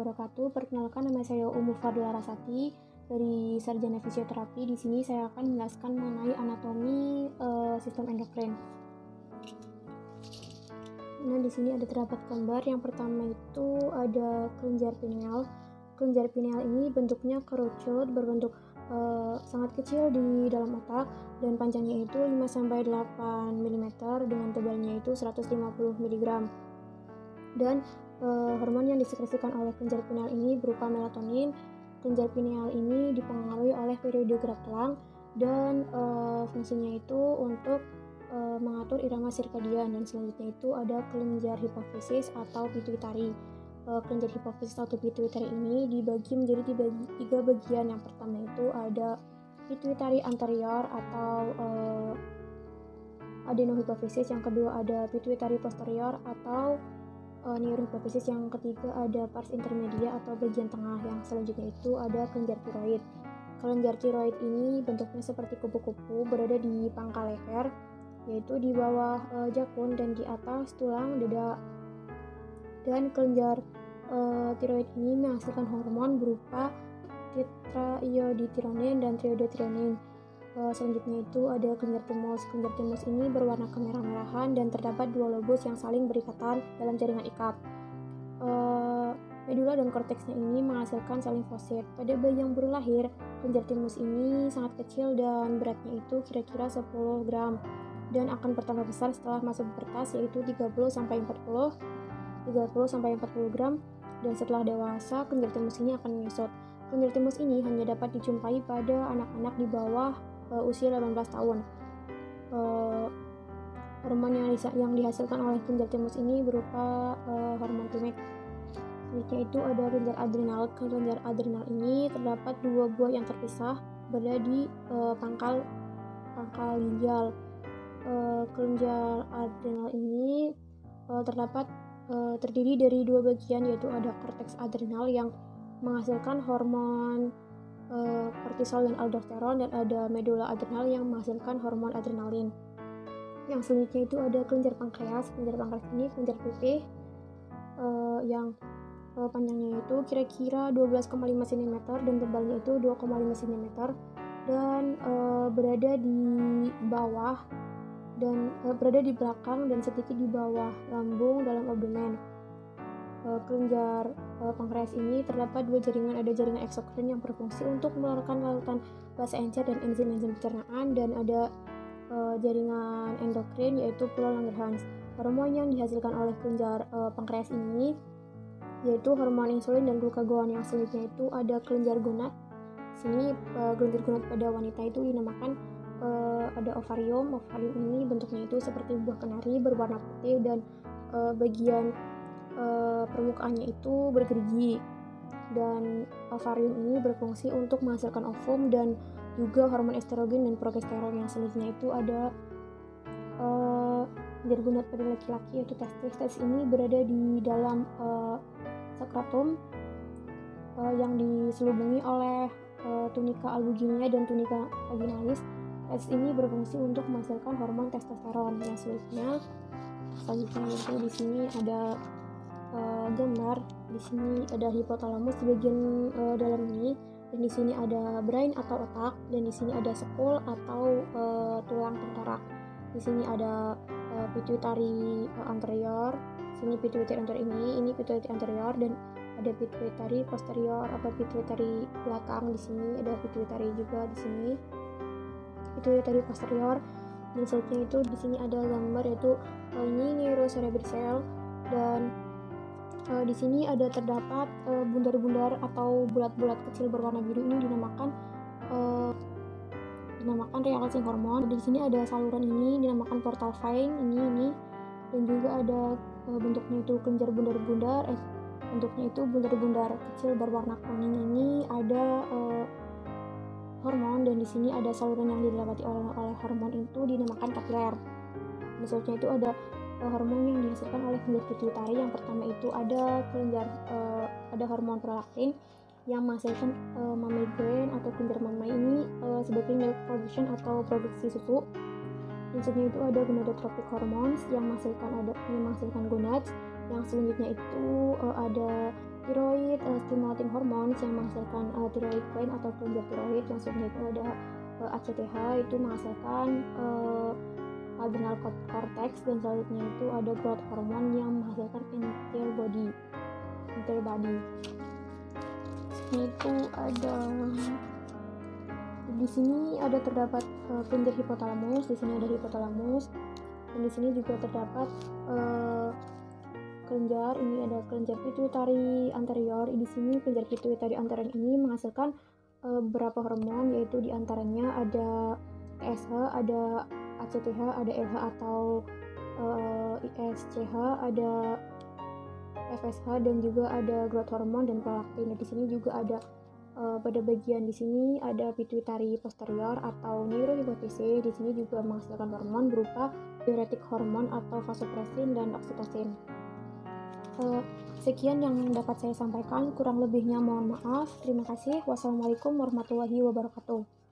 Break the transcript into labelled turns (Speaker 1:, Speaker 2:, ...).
Speaker 1: wabarakatuh. Perkenalkan, nama saya Umu Fadla Rasati dari Sarjana Fisioterapi. Di sini saya akan menjelaskan mengenai anatomi sistem endokrin. Nah, di sini ada terdapat gambar. Yang pertama itu ada kelenjar pineal. Kelenjar pineal ini bentuknya kerucut, berbentuk sangat kecil di dalam otak, dan panjangnya itu 5-8 mm dengan tebalnya itu 150 mg. Dan hormon yang disekresikan oleh kelenjar pineal ini berupa melatonin. Kelenjar pineal ini dipengaruhi oleh periode gerak tulang dan fungsinya itu untuk mengatur irama sirkadian. Dan selanjutnya itu ada kelenjar hipofisis atau pituitari. Kelenjar hipofisis atau pituitari ini dibagi menjadi tiga bagian. Yang pertama itu ada pituitari anterior atau adenohipofisis, yang kedua ada pituitari posterior atau neurohipofisis, yang ketiga ada pars intermedia atau bagian tengah, yang selanjutnya itu ada kelenjar tiroid. Kelenjar tiroid ini bentuknya seperti kupu-kupu, berada di pangkal leher, yaitu di bawah jakun dan di atas tulang dada. Dan kelenjar tiroid ini menghasilkan hormon berupa tetraioditironin dan triioditironin. Selanjutnya itu ada kelenjar timus. Kelenjar timus ini berwarna kemerah-merahan dan terdapat dua lobus yang saling berikatan dalam jaringan ikat. Medula dan korteksnya ini menghasilkan sel limfosit. Pada bayi yang baru lahir, kelenjar timus ini sangat kecil dan beratnya itu kira-kira 10 gram dan akan bertambah besar setelah masuk pubertas, yaitu 30-40 gram, dan setelah dewasa kelenjar timus ini akan menyusut. Kelenjar timus ini hanya dapat dijumpai pada anak-anak di bawah usia 18 tahun. Hormon yang dihasilkan oleh kelenjar timus ini berupa hormon timek. Selanjutnya itu ada kelenjar adrenal. Kelenjar adrenal ini terdapat dua buah yang terpisah berada di pangkal ginjal. Kelenjar adrenal ini terdiri dari dua bagian, yaitu ada korteks adrenal yang menghasilkan hormon kortisol dan aldosteron, dan ada medula adrenal yang menghasilkan hormon adrenalin. Yang selanjutnya itu ada kelenjar pankreas. Kelenjar pankreas ini kelenjar pipih yang panjangnya itu kira-kira 12,5 cm dan tebalnya itu 2,5 cm dan berada di bawah dan berada di belakang dan sedikit di bawah lambung dalam abdomen. Kelenjar pankreas ini terdapat dua jaringan. Ada jaringan eksokrin yang berfungsi untuk mengeluarkan larutan basa encer dan enzim-enzim pencernaan, dan ada jaringan endokrin yaitu pulau Langerhans. Hormon yang dihasilkan oleh kelenjar pankreas ini yaitu hormon insulin dan glukagon. Yang selanjutnya itu ada kelenjar gonad. Sini kelenjar gonad pada wanita itu dinamakan ada ovarium. Ovarium ini bentuknya itu seperti buah kenari berwarna putih dan bagian permukaannya itu bergerigi, dan ovarium ini berfungsi untuk menghasilkan ovum dan juga hormon estrogen dan progesteron. Yang selanjutnya itu ada kelenjar gonad pada laki-laki yaitu testis. Testis ini berada di dalam skrotum yang diselubungi oleh tunika albuginia dan tunika vaginalis. Testis ini berfungsi untuk menghasilkan hormon testosteron. Yang selanjutnya itu di sini ada gambar. Di sini ada hipotalamus di bagian dalam ini, dan di sini ada brain atau otak, dan di sini ada sekul atau tulang tengkorak. Di sini ada pituitari anterior. Sini pituitari anterior ini pituitari anterior, dan ada pituitari posterior atau pituitari belakang. Di sini ada pituitari juga, di sini pituitari posterior. Dan selanjutnya itu di sini ada gambar yaitu ini neurocerebral cell, dan di sini ada terdapat bundar-bundar atau bulat-bulat kecil berwarna biru. Ini dinamakan relaxing hormon. Di sini ada saluran ini dinamakan portal vein ini, dan juga ada bentuknya itu kelenjar bundar-bundar. Bentuknya itu bundar-bundar kecil berwarna kuning. Ini ada hormon, dan di sini ada saluran yang dilewati oleh hormon itu dinamakan kapiler. Dan selanjutnya itu ada hormon yang dihasilkan oleh kelenjar pituitari. Yang pertama itu ada hormon prolaktin yang menghasilkan mammary gland atau kelenjar mamai ini sebagai milk production atau produksi susu. Yang selanjutnya itu ada gonadotropic hormones yang menghasilkan gonads. Yang selanjutnya itu ada Tiroid stimulating hormones yang menghasilkan thyroid gland atau kelenjar tiroid, yang selanjutnya itu ada ACTH itu menghasilkan adrenal cortex, dan selanjutnya itu ada growth hormone yang menghasilkan antibody. Di sini ada terdapat kelenjar hipotalamus, di sini ada hipotalamus, dan di sini juga terdapat kelenjar, ini ada kelenjar pituitari anterior. Di sini kelenjar pituitari anterior ini menghasilkan beberapa hormon, yaitu diantaranya ada TSH, ada ACTH, ada LH atau ISCH, ada FSH, dan juga ada growth hormone dan prolaktin. Di sini juga ada pada bagian di sini ada pituitari posterior atau neurohipofise. Di sini juga menghasilkan hormon berupa diuretik hormon atau vasopressin dan oksitosin. Sekian yang dapat saya sampaikan, kurang lebihnya mohon maaf. Terima kasih. Wassalamualaikum warahmatullahi wabarakatuh.